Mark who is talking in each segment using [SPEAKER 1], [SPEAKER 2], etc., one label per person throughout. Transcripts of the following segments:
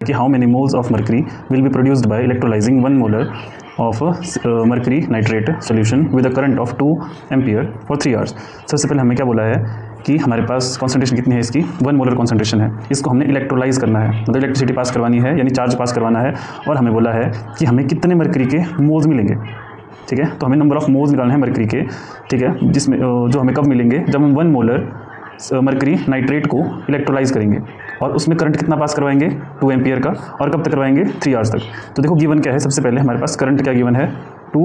[SPEAKER 1] कि how many moles of mercury will be produced by electrolysing 1 molar of mercury nitrate solution with a current of 2 ampere for 3 hours. सबसे पहले हमें क्या बोला है कि हमारे पास कॉन्सेंट्रेशन कितनी है, इसकी 1 मोलर कॉन्सेंट्रेशन है। इसको हमने इलेक्ट्रोलाइज करना है, मतलब इलेक्ट्रिसिटी पास करवानी है, यानी चार्ज पास करवाना है। और हमें बोला है कि हमें कितने मर्करी के मोल्स मिलेंगे, ठीक है। तो हमें नंबर ऑफ मोल्स निकालना है मर्करी के, ठीक है, जिसमें जो हमें कब मिलेंगे, जब हम 1 मोलर मर्करी नाइट्रेट को इलेक्ट्रोलाइज करेंगे और उसमें करंट कितना पास करवाएंगे, 2 एम्पियर का, और कब तक करवाएंगे, 3 आवर्स तक। तो देखो गिवन क्या है, सबसे पहले हमारे पास करंट क्या गिवन है, 2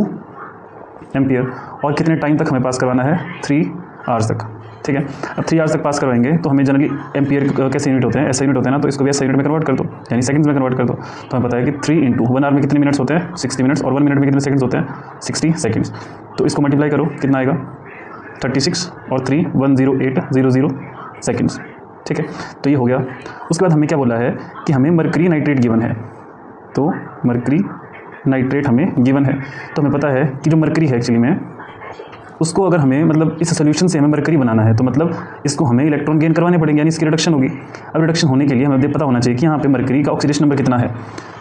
[SPEAKER 1] एम्पियर, और कितने टाइम तक हमें पास करवाना है, 3 आवर्स तक, ठीक है। अब 3 आवर्स तक पास करवाएंगे तो हमें जनरली एम्पियर कैसे यूनिट होते हैं, ऐसे यूनिट होते हैं ना, तो इसको भी ऐसे यूनिट में कन्वर्ट कर दो, यानी सेकंड्स में कन्वर्ट कर दो। तो हमें पता है कि 3 इंटू 1 आवर में कितने मिनट्स होते हैं, 60 मिनट्स, और 1 मिनट में कितने सेकंड्स होते हैं, 60 सेकंड्स। तो इसको मल्टीप्लाई करो, कितना आएगा, 36 और 3 10800 सेकंड्स, ठीक है। तो ये हो गया। उसके बाद हमें क्या बोला है कि हमें मर्करी नाइट्रेट गिवन है, तो मर्करी नाइट्रेट हमें गिवन है। तो हमें पता है कि जो मर्करी है एक्चुअली में, उसको अगर हमें मतलब इस सोल्यूशन से हमें मर्करी बनाना है, तो मतलब इसको हमें इलेक्ट्रॉन गेन करवाने पड़ेंगे, यानी इसकी रिडक्शन होगी। अब रिडक्शन होने के लिए हमें पता होना चाहिए कि यहाँ पे मर्करी का ऑक्सीडेशन नंबर कितना है।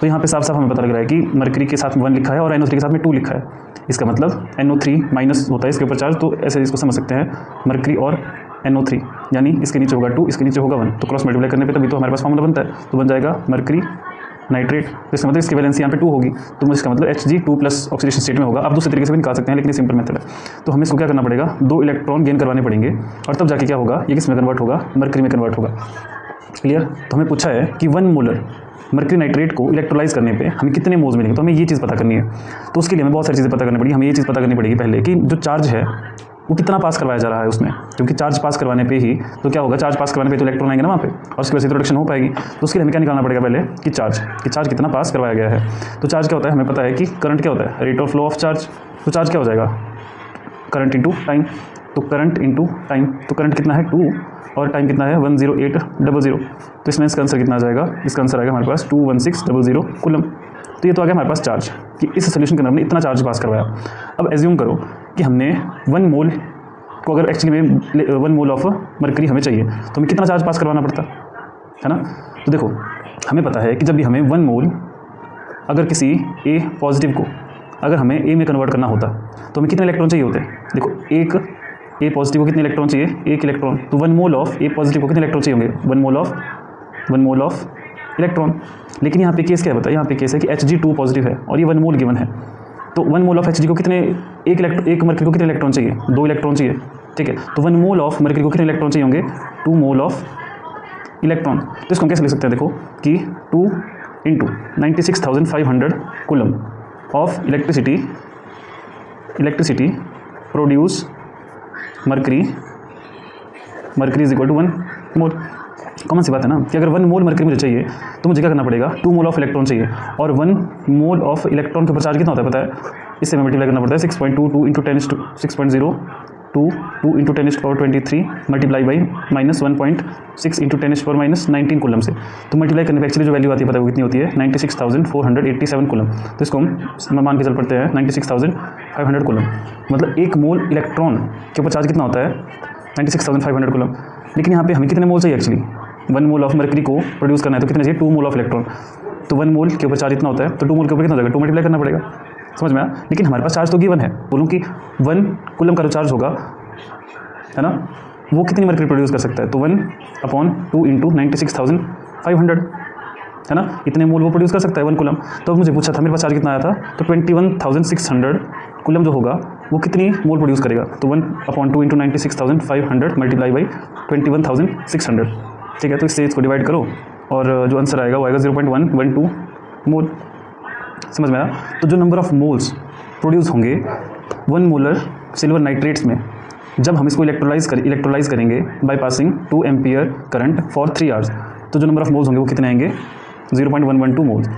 [SPEAKER 1] तो यहाँ पे साफ साफ हमें पता लग रहा है कि मर्करी के साथ में 1 लिखा है और NO3 के साथ में 2 लिखा है। इसका मतलब NO3 माइनस होता है इसके ऊपर चार्ज, तो ऐसे इसको समझ सकते हैं, मर्करी और NO3, यानी इसके नीचे होगा 2, इसके नीचे होगा 1, तो क्रॉस मल्टीप्लाई करने पे तभी तो हमारे पास फॉर्मूला बनता है। तो बन जाएगा मर्करी नाइट्रेट, तो इसका मतलब इसकी वैलेंसी यहाँ पे 2 होगी, तो इसका मतलब Hg2 प्लस ऑक्सीडेशन स्टेट में होगा। आप दूसरे तरीके से भी निकाल सकते हैं, लेकिन ये सिंपल मेथड है। तो हमें इसको क्या करना पड़ेगा, 2 इलेक्ट्रॉन गेन करवाने पड़ेंगे, और तब जाके क्या होगा, ये किस में कन्वर्ट होगा, मर्करी में कन्वर्ट होगा। क्लियर। तो हमें पूछा है कि 1 मोलर मर्करी नाइट्रेट को इलेक्ट्रोलाइज करने पे हमें कितने मोल्स मिलेंगे, तो हमें ये चीज़ पता करनी है। तो उसके लिए हमें बहुत सारी चीज़ें पता करनी पड़ेगी। हमें ये चीज़ पता करनी पड़ेगी पहले कि जो चार्ज है वो कितना पास करवाया जा रहा है उसमें, क्योंकि चार्ज पास करवाने पे ही तो क्या होगा, चार्ज पास करवाने पे तो इलेक्ट्रॉन आएंगे ना वहाँ पे, और उसकी वजह से रिडक्शन हो पाएगी। तो उसके लिए हमें क्या निकालना पड़ेगा पहले कि चार्ज कितना पास करवाया गया है। तो चार्ज क्या होता है, हमें पता है कि करंट क्या होता है, rate of flow of charge. तो चार्ज क्या हो जाएगा, करंट इंटू टाइम। तो करंट इंटू टाइम, तो करंट कितना है 2 और टाइम कितना है 10800। तो इसमें इसका आंसर कितना आ जाएगा, इसका आंसर आएगा हमारे पास 21600 कूलम। तो ये तो आ गया हमारे पास चार्ज, कि इस सोल्यूशन के अंदर हमने इतना चार्ज पास करवाया। अब एज्यूम करो कि हमने 1 मोल को, अगर एक्चुअली में 1 मोल ऑफ मर्करी हमें चाहिए, तो हमें कितना चार्ज पास करवाना पड़ता है ना। तो देखो हमें पता है कि जब भी हमें 1 मोल अगर किसी A पॉजिटिव को अगर हमें A में कन्वर्ट करना होता, तो हमें कितने इलेक्ट्रॉन चाहिए होते हैं। देखो एक A पॉजिटिव को कितने इलेक्ट्रॉन चाहिए, 1 इलेक्ट्रॉन। तो 1 मोल ऑफ A पॉजिटिव को कितने इलेक्ट्रॉन चाहिए होंगे, 1 मोल ऑफ इलेक्ट्रॉन। लेकिन यहाँ पे केस क्या बताया, यहाँ पे केस है कि Hg2 पॉजिटिव है और ये 1 मोल गिवन है। तो 1 मोल ऑफ Hg को कितने, एक मर्करी को कितने इलेक्ट्रॉन चाहिए, 2 इलेक्ट्रॉन चाहिए, ठीक है। तो 1 मोल ऑफ मर्करी को कितने इलेक्ट्रॉन चाहिए होंगे, 2 मोल ऑफ इलेक्ट्रॉन। तो इसको हम कैसे लिख सकते हैं, देखो कि 2 into 96,500 coulomb of electricity produce mercury is equal to 1 mole. Common सी बात है ना कि अगर 1 मोल मर्करी मुझे चाहिए तो मुझे क्या करना पड़ेगा, 2 मोल ऑफ इलेक्ट्रॉन चाहिए, और 1 मोल ऑफ इलेक्ट्रॉन के ऊपर चार्ज कितना होता है पता है, इससे हमें मल्टीप्लाई करना पड़ता है 6.22 into 10 into 10⁻23 multiply by -1.6 into 10⁻−19 coulomb से। तो मल्टीप्लाई करने पर एक्चुअली जो वैल्यू आती है पता है वो कितनी होती है, 96,487 कूलम। तो इसको हम मान के चल पड़ते हैं 96,500 कूलम, मतलब 1 मोल इलेक्ट्रॉन के ऊपर चार्ज कितना होता है, 96,500 कूलम। लेकिन यहाँ पे हमें कितने मोल चाहिए एक्चुअली, 1 मोल ऑफ मर्करी को प्रोड्यूस करना है, तो कितने चाहिए, 2 मोल ऑफ इलेक्ट्रॉन। तो 1 मोल के ऊपर चार्ज इतना होता है, तो 2 मोल के ऊपर कितना हो जाएगा, 2 मल्टीप्लाई करना पड़ेगा, समझ में आया। लेकिन हमारे पास चार्ज तो गिवन है, बोलूँ कि 1 कूलम का जो चार्ज होगा है ना, वो कितनी मर्करी प्रोड्यूस कर सकता है, तो 1/2 इंटू 96,500 है ना, इतने मोल वो प्रोड्यूस कर सकता है 1 कूलम। तो अब मुझे पूछा था मेरे पास चार्ज कितना आया था, तो 21,600 कूलम जो होगा वो कितनी मोल प्रोड्यूस करेगा, तो 1/2 इंटू 96,500 मल्टीप्लाई बाई 21,600, ठीक है। तो इससे इसको डिवाइड करो और जो आंसर आएगा वो आएगा 0.112 मोल, समझ में आया। तो जो नंबर ऑफ मोल्स प्रोड्यूस होंगे 1 मोलर सिल्वर नाइट्रेट्स में जब हम इसको इलेक्ट्रोलाइज करेंगे by passing 2 ampere current for 3 hours, तो जो नंबर ऑफ मोल्स होंगे वो कितने आएंगे, 0.112 मोल्स।